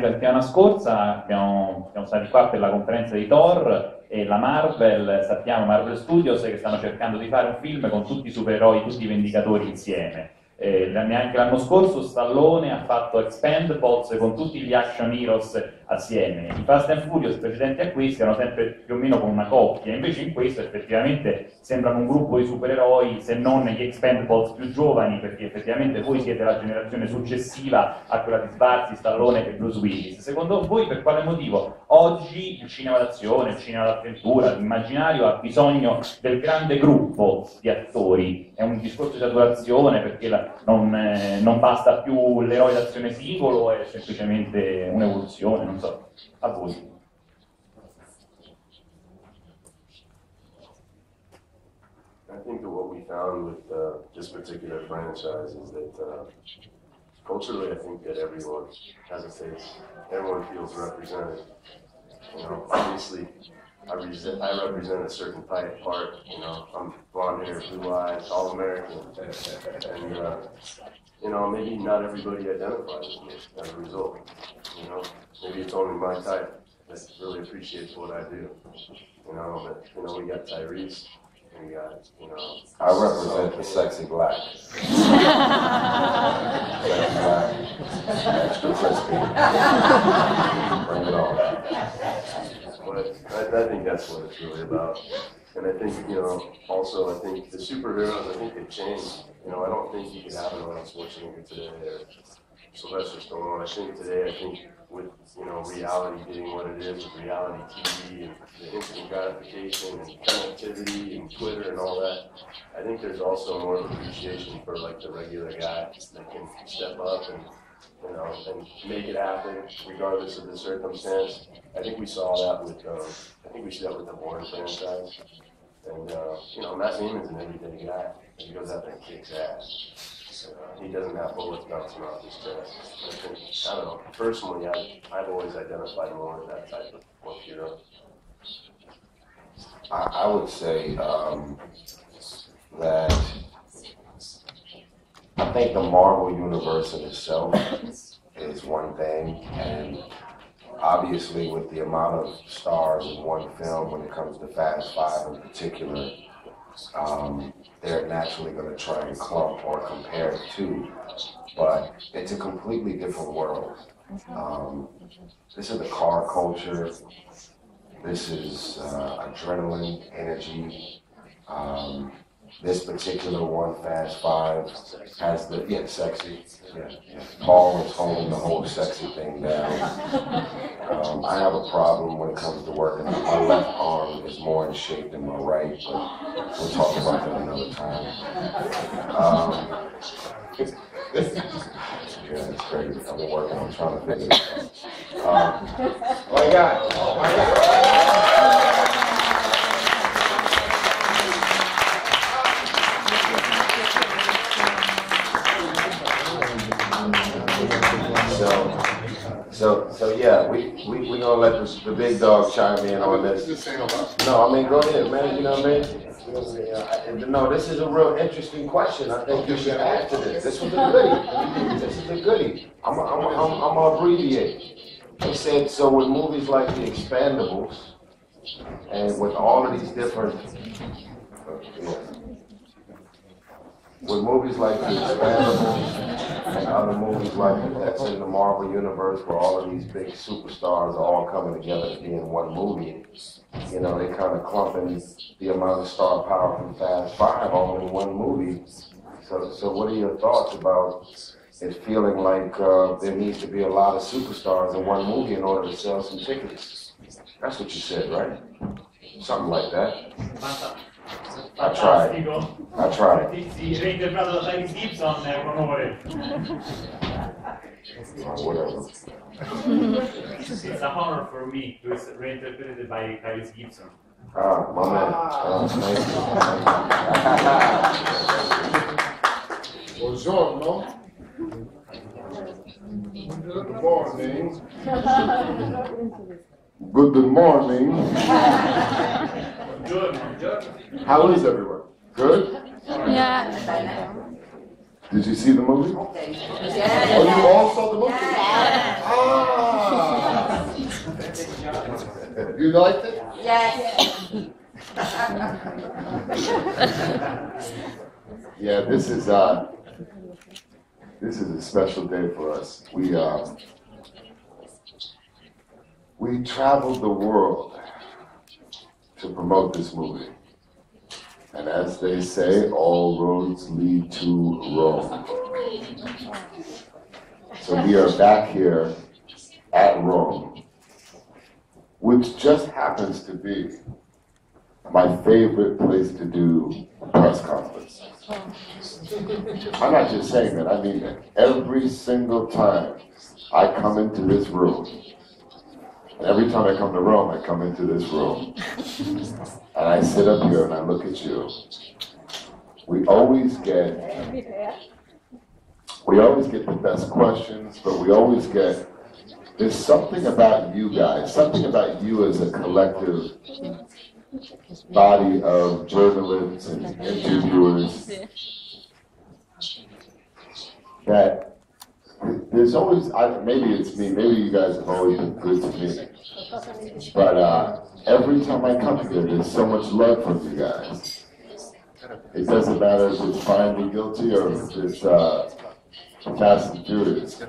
la settimana scorsa siamo stati qua per la conferenza di Thor e la Marvel, sappiamo, Marvel Studios, che stanno cercando di fare un film con tutti i supereroi, tutti i Vendicatori insieme. Neanche l'anno scorso Stallone ha fatto Expendables con tutti gli action heroes assieme. I Fast and Furious precedenti a questi erano sempre più o meno con una coppia, invece in questo effettivamente sembrano un gruppo di supereroi, se non gli Expendables più giovani, perché effettivamente voi siete la generazione successiva a quella di Svarzi, Stallone e Bruce Willis. Secondo voi per quale motivo oggi il cinema d'azione, il cinema d'avventura, l'immaginario ha bisogno del grande gruppo di attori? È un discorso di saturazione perché non basta più l'eroe d'azione singolo o è semplicemente un'evoluzione? Non so, a voi. I think that what we found with this particular franchise is that culturally, I think that everyone has a face. Everyone feels represented. You know, obviously, I represent a certain type part. You know, I'm blonde hair, blue eyes, all American, and you know, maybe not everybody identifies with me as a result. You know, maybe it's only my type that really appreciates what I do. You know, but you know, we got Tyrese. We got, you know, I represent the sexy black. Sexy black, extra crispy. Bring it on. But I think that's what it's really about. And I think, you know, also I think the superheroes, I think they've changed. You know, I don't think you could have an Arnold Schwarzenegger today or Sylvester Stallone. I think today, with, you know, reality being what it is, with reality TV and the instant gratification and connectivity and Twitter and all that, I think there's also more of appreciation for like the regular guy that can step up and, you know, and make it happen regardless of the circumstance. I think we saw that with, the Bourne franchise. And, you know, Matt Damon's an everyday guy. He goes out there and kicks ass. He doesn't have bullets bouncing off his chest. I don't know. Personally, I've always identified more with that type of hero. I would say that I think the Marvel universe in itself is one thing, and obviously with the amount of stars in one film when it comes to Fast Five in particular, they're naturally going to try and clump or compare it to, but it's a completely different world. This is the car culture. This is adrenaline, energy. This particular one, Fast Five, has the, sexy. Yeah. Paul is holding the whole sexy thing down. I have a problem when it comes to working. My left arm is more in shape than my right, but we'll talk about that another time. Yeah, it's crazy. I've been working on trying to figure this out. Oh my God. So yeah, we're gonna let the big dog chime in on this. No, I mean, go ahead, man. You know what I mean? No, this is a real interesting question. I think you should answer this. This was a goodie. This is a goodie. I'm gonna abbreviate. He said, so with movies like The Expendables, and with all of these different, with movies like The Expendables and other movies like that's in the Marvel universe where all of these big superstars are all coming together to be in one movie, you know, they kind of clumping the amount of star power from Fast Five all in one movie. So what are your thoughts about it feeling like there needs to be a lot of superstars in one movie in order to sell some tickets? That's what you said, right? Something like that. I tried. Reinterpretato da Tyrese Gibson è un onore. Whatever. It's an honor for me to be reinterpreted by Tyrese Gibson. Ah, my man. Thank you. Buongiorno. Good morning. Good morning. How is everyone? Good? Yeah. Did you see the movie? Yeah. Oh, you all saw the movie? Yeah. You liked it? Yes. Yeah, this is a special day for us. We traveled the world to promote this movie. And as they say, all roads lead to Rome. So we are back here at Rome, which just happens to be my favorite place to do a press conference. I'm not just saying that, I mean that. Every single time I come into this room, and every time I come to Rome, I come into this room, and I sit up here and I look at you. We always get the best questions, but we always get, there's something about you guys, something about you as a collective body of journalists and interviewers, that there's always, maybe it's me, maybe you guys have always been good to me, but every time I come here, there's so much love from you guys. It doesn't matter if it's Finding Guilty or if it's Fast and Furious.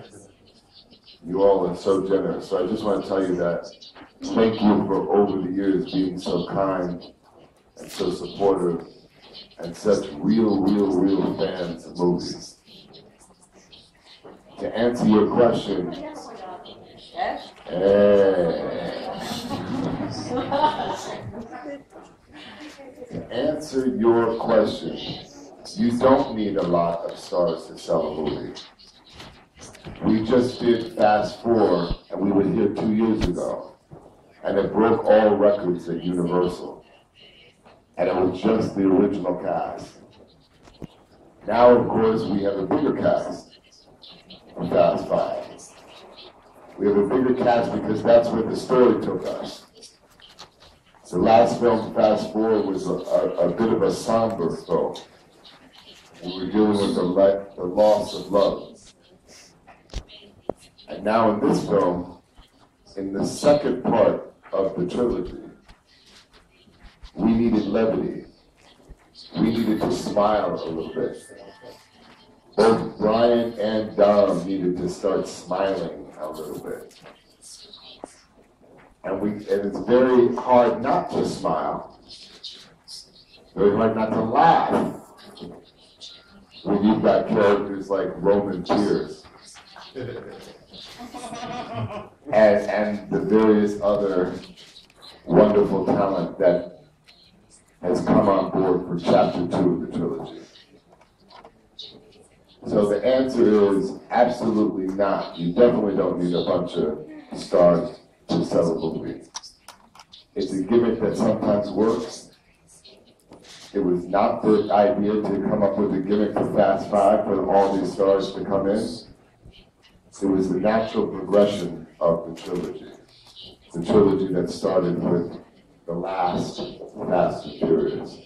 You all are so generous. So I just want to tell you that thank you for over the years being so kind and so supportive and such real fans of movies. To answer your question, to answer your question, you don't need a lot of stars to sell a movie. We just did Fast 4, and we were here 2 years ago, and it broke all records at Universal. And it was just the original cast. Now, of course, we have a bigger cast for Fast 5. We have a bigger cast because that's where the story took us. The last film, Fast 4, was a bit of a somber film. We were dealing with the loss of love. And now in this film, in the second part of the trilogy, we needed levity. We needed to smile a little bit. Both Brian and Dom needed to start smiling a little bit. And it's very hard not to smile. Very hard not to laugh when you've got characters like Roman Pierce and the various other wonderful talent that has come on board for chapter 2 of the trilogy. So the answer is absolutely not. You definitely don't need a bunch of stars to sell a movie. It's a gimmick that sometimes works. It was not the idea to come up with a gimmick for Fast 5 for all these stars to come in. It was the natural progression of the trilogy. The trilogy that started with the last Fast and Furious.